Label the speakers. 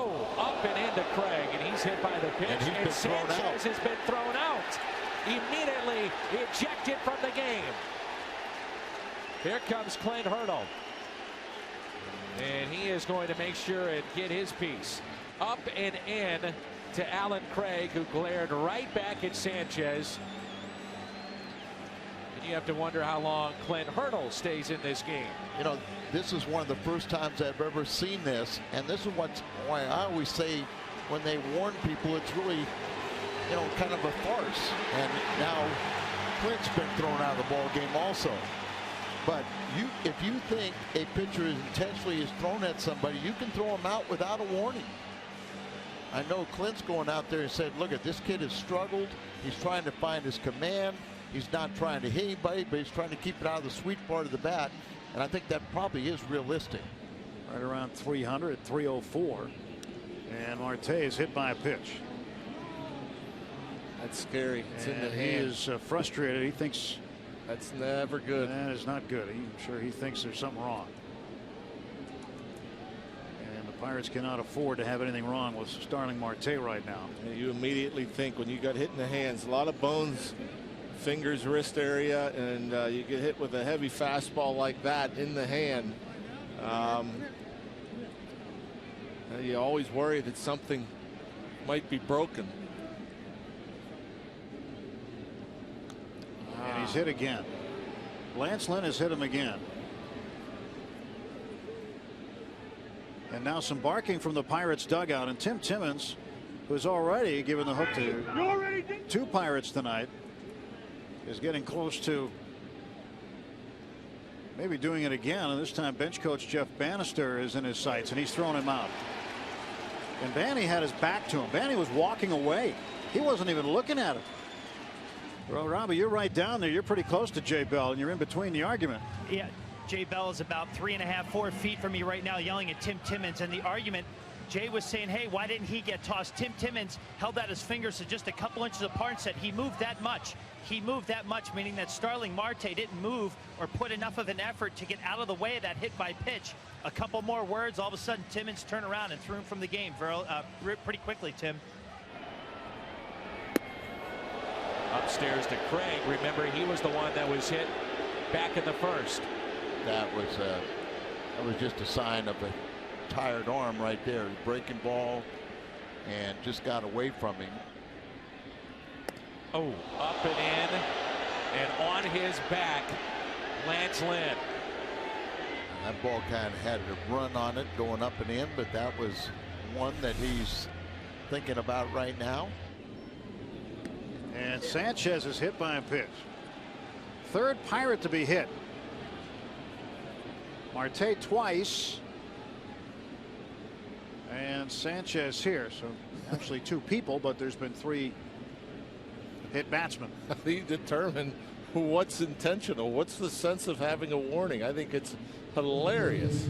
Speaker 1: Oh, up and into Craig, and he's hit by the pitch, and Sanchez has been thrown out. Immediately ejected from the game. Here comes Clint Hurdle. And he is going to make sure and get his piece. Up and in to Alan Craig, who glared right back at Sanchez. And you have to wonder how long Clint Hurdle stays in this game.
Speaker 2: You know, this is one of the first times I've ever seen this, and this is why I always say when they warn people, it's really, you know, kind of a farce. And now Clint's been thrown out of the ball game also. But if you think a pitcher intentionally is thrown at somebody, you can throw him out without a warning. I know Clint's going out there and said, look, this kid has struggled. He's trying to find his command. He's not trying to hit anybody, but he's trying to keep it out of the sweet part of the bat. And I think that probably is realistic.
Speaker 3: Right around 300, 304. And Marte is hit by a pitch.
Speaker 4: That's scary. It's in the hand.
Speaker 3: He is frustrated. He thinks
Speaker 4: that's never good.
Speaker 3: That is not good. I'm sure he thinks there's something wrong. And the Pirates cannot afford to have anything wrong with Starling Marte right now.
Speaker 4: And you immediately think when you got hit in the hands, a lot of bones, fingers, wrist area, and you get hit with a heavy fastball like that in the hand. You always worry that something might be broken.
Speaker 3: And he's hit again. Lance Lynn has hit him again. And now some barking from the Pirates dugout, and Tim Timmons, who's already given the hook to 2 Pirates tonight, is getting close to maybe doing it again. And this time bench coach Jeff Bannister is in his sights, and he's throwing him out. And Banny had his back to him. Banny was walking away. He wasn't even looking at him. Well, Robbie, you're right down there. You're pretty close to Jay Bell, and you're in between the argument.
Speaker 5: Yeah, Jay Bell is about 3.5, 4 feet from me right now, yelling at Tim Timmons. And the argument, Jay was saying, hey, why didn't he get tossed? Tim Timmons held out his fingers to just a couple inches apart and said he moved that much. He moved that much, meaning that Starling Marte didn't move or put enough of an effort to get out of the way of that hit by pitch. A couple more words, all of a sudden Timmons turned around and threw him from the game pretty quickly, Tim.
Speaker 1: Upstairs to Craig. Remember, he was the one that was hit back in the first.
Speaker 2: That was just a sign of a tired arm right there. Breaking ball and just got away from him.
Speaker 1: Oh, up and in, and on his back, Lance Lynn.
Speaker 2: And that ball kind of had to run on it going up and in, but that was one that he's thinking about right now.
Speaker 3: And Sanchez is hit by a pitch. 3rd Pirate to be hit. Marte twice. And Sanchez here. So actually 2 people, but there's been 3 hit batsmen.
Speaker 4: He determined what's intentional. What's the sense of having a warning? I think it's hilarious.